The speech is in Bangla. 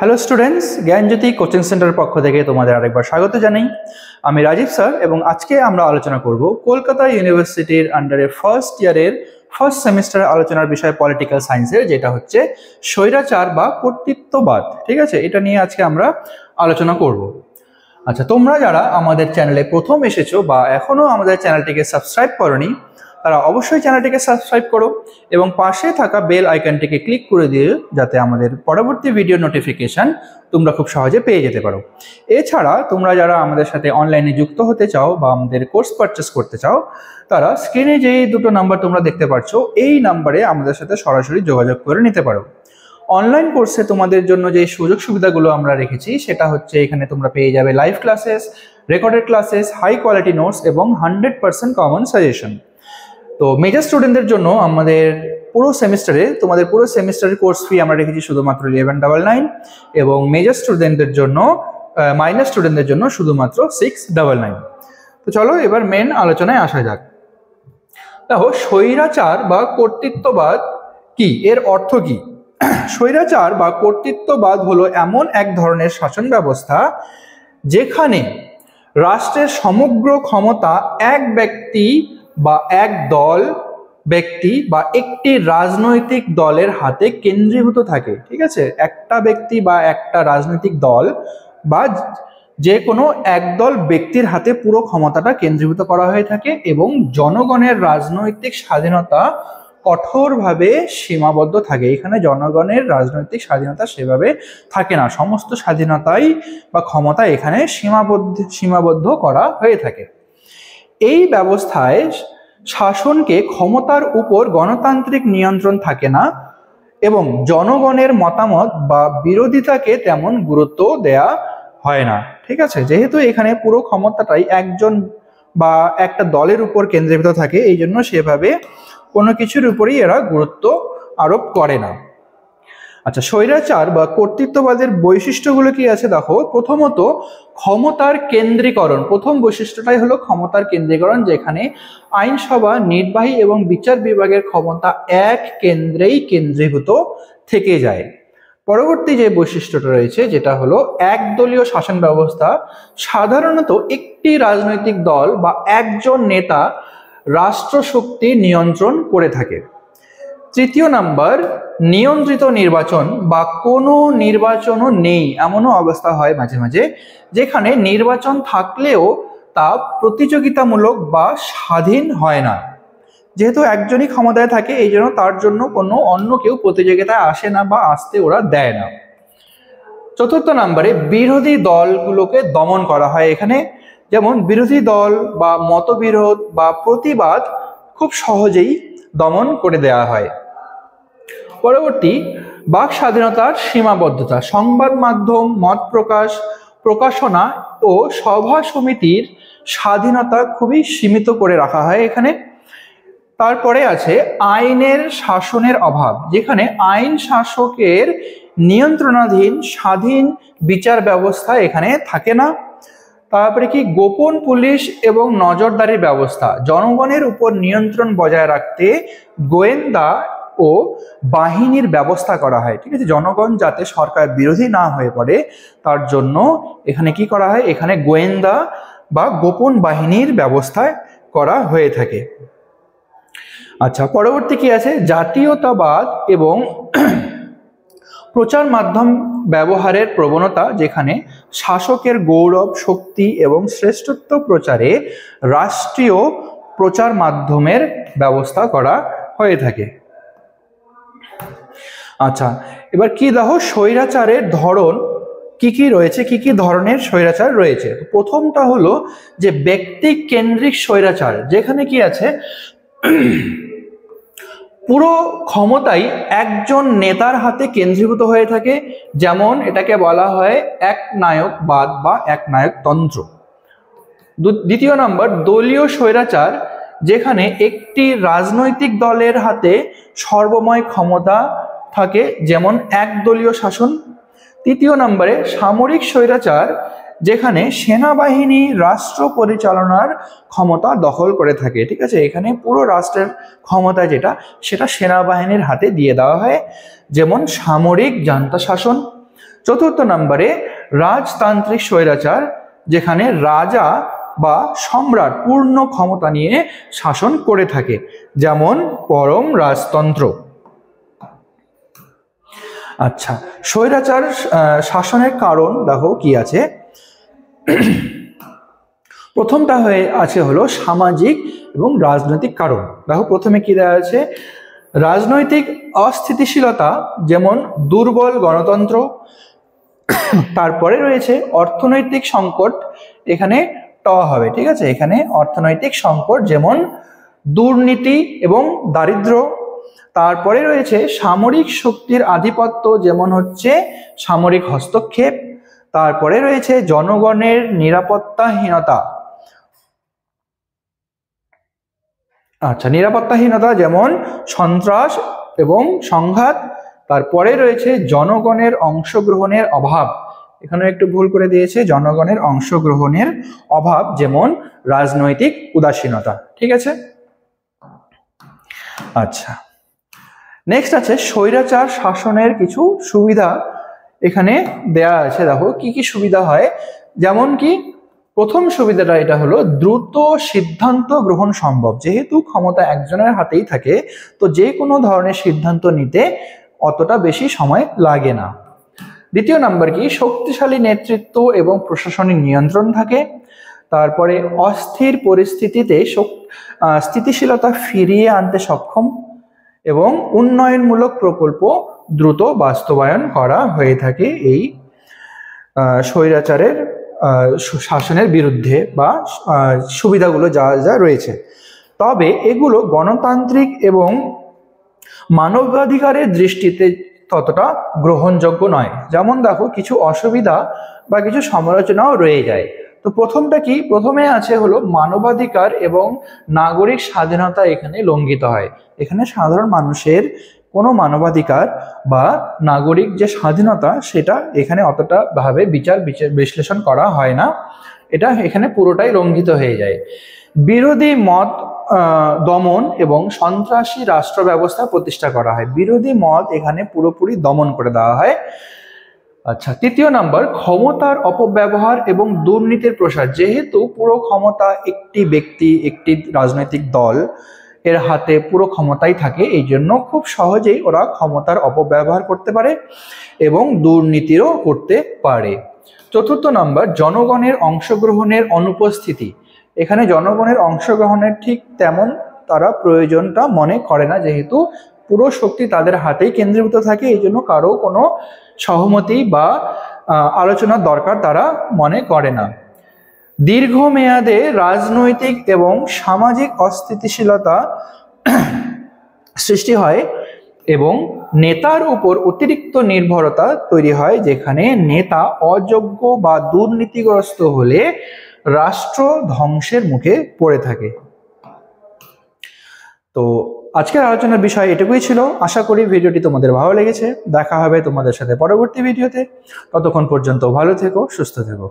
হ্যালো স্টুডেন্টস, জ্ঞানজ্যোতি কোচিং সেন্টারের পক্ষ থেকে তোমাদের আরেকবার স্বাগত জানাই। আমি রাজীব স্যার এবং আজকে আমরা আলোচনা করব কলকাতা ইউনিভার্সিটির আন্ডারে ফার্স্ট ইয়ারের ফার্স্ট সেমিস্টারের আলোচনার বিষয় পলিটিক্যাল সায়েন্সের, যেটা হচ্ছে স্বৈরাচার বা কর্তৃত্ববাদ। ঠিক আছে, এটা নিয়ে আজকে আমরা আলোচনা করব। আচ্ছা, তোমরা যারা আমাদের চ্যানেলে প্রথম এসেছো বা এখনও আমাদের চ্যানেলটিকে সাবস্ক্রাইব করোনি, তারা অবশ্যই চ্যানেলটিকে সাবস্ক্রাইব করো এবং পাশে থাকা বেল আইকনটিকে ক্লিক করে দিও, যাতে আমাদের পরবর্তী ভিডিও নোটিফিকেশান তোমরা খুব সহজে পেয়ে যেতে পারো। এছাড়া তোমরা যারা আমাদের সাথে অনলাইনে যুক্ত হতে চাও বা আমাদের কোর্স পারচেস করতে চাও, তারা স্ক্রিনে যেই দুটো নাম্বার তোমরা দেখতে পাচ্ছ, এই নাম্বারে আমাদের সাথে সরাসরি যোগাযোগ করে নিতে পারো। অনলাইন কোর্সে তোমাদের জন্য যে সুযোগ সুবিধাগুলো আমরা রেখেছি সেটা হচ্ছে, এখানে তোমরা পেয়ে যাবে live classes, recorded classes, high quality notes এবং 100% কমন সাজেশন। তো মেজর স্টুডেন্টদের জন্য আমাদের তোমাদের পুরো সেমিস্টারের কোর্স ফি আমরা রেখেছি শুধুমাত্র 1199 এবং মেজর স্টুডেন্টদের জন্য মাইনর স্টুডেন্টদের জন্য শুধুমাত্র 699। তো চলো এবার মেন আলোচনায় আসা যাক। দেখো, স্বৈরাচার বা কর্তৃত্ববাদ কি, এর অর্থ কি? স্বৈরাচার বা কর্তৃত্ববাদ হলো এমন এক ধরনের শাসন ব্যবস্থা যেখানে রাষ্ট্রের সমগ্র ক্ষমতা এক ব্যক্তি বা এক দল ব্যক্তি বা একটি রাজনৈতিক দলের হাতে কেন্দ্রীভূত থাকে। ঠিক আছে, একটা ব্যক্তি বা একটা রাজনৈতিক দল বা যে কোনো একদল ব্যক্তির হাতে পুরো ক্ষমতাটা কেন্দ্রীভূত করা হয়ে থাকে এবং জনগণের রাজনৈতিক স্বাধীনতা কঠোরভাবে সীমাবদ্ধ থাকে। এখানে জনগণের রাজনৈতিক স্বাধীনতা সেভাবে থাকে না, সমস্ত স্বাধীনতাই বা ক্ষমতা এখানে সীমাবদ্ধ করা হয়ে থাকে। এই ব্যবস্থায় শাসনকে ক্ষমতার উপর গণতান্ত্রিক নিয়ন্ত্রণ থাকে না এবং জনগণের মতামত বা বিরোধিতাকে তেমন গুরুত্ব দেয়া হয় না। ঠিক আছে, যেহেতু এখানে পুরো ক্ষমতাটাই একজন বা একটা দলের উপর কেন্দ্রীভূত থাকে, এই জন্য সেভাবে কোনো কিছুর উপরই এরা গুরুত্ব আরোপ করে না। আচ্ছা, স্বৈরাচার বা কর্তৃত্ববাদের বৈশিষ্ট্যগুলো কি আছে দেখো। প্রথমত, ক্ষমতার কেন্দ্রীকরণ। প্রথম বৈশিষ্ট্যটাই হলো ক্ষমতার কেন্দ্রীকরণ, যেখানে আইনসভা, নির্বাহী এবং বিচার বিভাগের ক্ষমতা এক কেন্দ্রেই কেন্দ্রীভূত থেকে যায়। পরবর্তী যে বৈশিষ্ট্যটা রয়েছে, যেটা হলো একদলীয় শাসন ব্যবস্থা। সাধারণত একটি রাজনৈতিক দল বা একজন নেতা রাষ্ট্রশক্তি নিয়ন্ত্রণ করে থাকে। তৃতীয় নাম্বার, নিয়ন্ত্রিত নির্বাচন বা কোনো নির্বাচনও নেই এমনও অবস্থা হয় মাঝে মাঝে, যেখানে নির্বাচন থাকলেও তা প্রতিযোগিতামূলক বা স্বাধীন হয় না। যেহেতু একজনই ক্ষমতায় থাকে, এই জন্য তার জন্য কোনো অন্য কেউ প্রতিযোগিতায় আসে না বা আসতে ওরা দেয় না। চতুর্থ নাম্বারে, বিরোধী দলগুলোকে দমন করা হয় এখানে। যেমন বিরোধী দল বা মতবিরোধ বা প্রতিবাদ খুব সহজেই দমন করে দেওয়া হয়। পরবর্তী, বাক স্বাধীনতার সীমাবদ্ধতা। সংবাদ মাধ্যম, মত প্রকাশ, প্রকাশনা ও সভা সমিতির স্বাধীনতা খুবই সীমিত করে রাখা হয় এখানে। তারপরে আছে আইনের শাসনের অভাব, যেখানে আইন শাসকের নিয়ন্ত্রণাধীন স্বাধীন বিচার ব্যবস্থা এখানে থাকে না। তারপরে কি, গোপন পুলিশ এবং নজরদারি ব্যবস্থা। জনগণের উপর নিয়ন্ত্রণ বজায় রাখতে গোয়েন্দা ও বাহিনীর ব্যবস্থা করা হয়। ঠিক আছে, জনগণ যাতে সরকার বিরোধী না হয়ে পড়ে তার জন্য এখানে কি করা হয়, এখানে গোয়েন্দা বা গোপন বাহিনীর ব্যবস্থা করা হয়ে থাকে। আচ্ছা, পরবর্তী কি আছে, জাতীয়তাবাদ এবং প্রচার মাধ্যম ব্যবহারের প্রবণতা, যেখানে শাসকের গৌরব, শক্তি এবং শ্রেষ্ঠত্ব প্রচারে রাষ্ট্রীয় প্রচার মাধ্যমের ব্যবস্থা করা হয়ে থাকে। আচ্ছা, এবার কি দেখো, স্বৈরাচারের ধরন কি কি রয়েছে, কি কি ধরনের স্বৈরাচার রয়েছে। প্রথমটা হলো যে ব্যক্তি কেন্দ্রিক স্বৈরাচার, যেখানে কি আছে, পুরো ক্ষমতাই একজন নেতার হাতে কেন্দ্রীভূত হয়ে থাকে। যেমন এটাকে বলা হয় একনায়কবাদ বা একনায়কতন্ত্র। দ্বিতীয় নম্বর, দলীয় স্বৈরাচার, যেখানে একটি রাজনৈতিক দলের হাতে সর্বময় ক্ষমতা থাকে, যেমন একদলীয় শাসন। তৃতীয় নম্বরে, সামরিক স্বৈরাচার, যেখানে সেনাবাহিনী রাষ্ট্র পরিচালনার ক্ষমতা দখল করে থাকে। ঠিক আছে, এখানে পুরো রাষ্ট্রের ক্ষমতা সেটা সেনাবাহিনীর হাতে দিয়ে দেওয়া হয়, যেমন সামরিক জান্তা শাসন। চতুর্থ নম্বরে রাজতান্ত্রিক স্বৈরাচার, যেখানে রাজা বা সম্রাট পূর্ণ ক্ষমতা নিয়ে শাসন করে থাকে, যেমন পরম রাজতন্ত্র। আচ্ছা, স্বৈরাচার শাসনের কারণ দেখো কি আছে। প্রথমটা হলো সামাজিক এবং রাজনৈতিক কারণ। দেখো প্রথমে কি দেওয়া আছে, রাজনৈতিক অস্থিতিশীলতা, যেমন দুর্বল গণতন্ত্র। তারপরে রয়েছে অর্থনৈতিক সংকট, এখানে ট হবে, ঠিক আছে, এখানে অর্থনৈতিক সংকট, যেমন দুর্নীতি এবং দারিদ্র্য। তারপরে রয়েছে সামরিক শক্তির আধিপত্য, যেমন হচ্ছে সামরিক হস্তক্ষেপ। তারপরে রয়েছে জনগণের নিরাপত্তাহীনতা। আচ্ছা, নিরাপত্তাহীনতা যেমন সন্ত্রাস এবং সংঘাত। তারপরে রয়েছে জনগণের অংশগ্রহণের অভাব, এখানে একটু ভুল করে দিয়েছে, জনগণের অংশগ্রহণের অভাব, যেমন রাজনৈতিক উদাসীনতা। ঠিক আছে। আচ্ছা, নেক্সট আছে স্বৈরাচার শাসনের কিছু সুবিধা, এখানে দেয়া আছে। দেখো কি কি সুবিধা হয়, যেমন কি প্রথম সুবিধাটা এটা হলো দ্রুত সিদ্ধান্ত গ্রহণ সম্ভব। যেহেতু ক্ষমতা একজনের হাতেই থাকে, তো যে কোনো ধরনের সিদ্ধান্ত নিতে অতটা বেশি সময় লাগে না। দ্বিতীয় নাম্বার কি, শক্তিশালী নেতৃত্ব এবং প্রশাসনিক নিয়ন্ত্রণ থাকে। তারপরে অস্থির পরিস্থিতিতে স্থিতিশীলতা ফিরিয়ে আনতে সক্ষম এবং উন্নয়নমূলক প্রকল্প দ্রুত বাস্তবায়ন করা হয়ে থাকে এই স্বৈরাচারের শাসনের বিরুদ্ধে, বা সুবিধাগুলো যা যা রয়েছে। তবে এগুলো গণতান্ত্রিক এবং মানবাধিকারের দৃষ্টিতে ততটা গ্রহণযোগ্য নয়। যেমন দেখো কিছু অসুবিধা বা কিছু সমালোচনাও রয়ে যায়। তো প্রথমটা কি, প্রথমে আছে হলো মানবাধিকার এবং নাগরিক স্বাধীনতা এখানে লঙ্ঘিত হয়। এখানে সাধারণ মানুষের কোনো মানবাধিকার বা নাগরিক যে স্বাধীনতা, সেটা এখানে অতটা ভাবে বিশ্লেষণ করা হয় না, এটা এখানে পুরোটাই লঙ্ঘিত হয়ে যায়। বিরোধী মত দমন এবং সন্ত্রাসী রাষ্ট্র ব্যবস্থা প্রতিষ্ঠা করা হয়। বিরোধী মত এখানে পুরোপুরি দমন করে দেওয়া হয়। আচ্ছা, তৃতীয় নাম্বার ক্ষমতার অপব্যবহার এবং দুর্নীতির প্রসার। যেহেতু পুরো ক্ষমতা একটি ব্যক্তি, একটি রাজনৈতিক দল এর হাতে পুরো ক্ষমতাই থাকে, এই জন্য খুব সহজেই ওরা ক্ষমতার অপব্যবহার করতে পারে এবং দুর্নীতিও করতে পারে। চতুর্থ নাম্বার জনগণের অংশগ্রহণের অনুপস্থিতি। এখানে জনগণের অংশগ্রহণের ঠিক তেমন তারা প্রয়োজনটা মনে করে না, যেহেতু পুরো শক্তি তাদের হাতেই কেন্দ্রীভূত থাকে, এই জন্য কারো কোনো সহমতি বা আলোচনার দরকার তারা মনে করে না। দীর্ঘমেয়াদে রাজনৈতিক এবং সামাজিক অস্থিতিশীলতা সৃষ্টি হয় এবং নেতার উপর অতিরিক্ত নির্ভরতা তৈরি হয়, যেখানে নেতা অযোগ্য বা দুর্নীতিগ্রস্ত হলে রাষ্ট্র ধ্বংসের মুখে পড়ে থাকে। তো আজকের আলোচনার বিষয় এটুকুই ছিল। আশা করি ভিডিওটি তোমাদের ভালো লেগেছে। দেখা হবে তোমাদের সাথে পরবর্তী ভিডিওতে। ততক্ষণ পর্যন্ত ভালো থেকো, সুস্থ থেকো।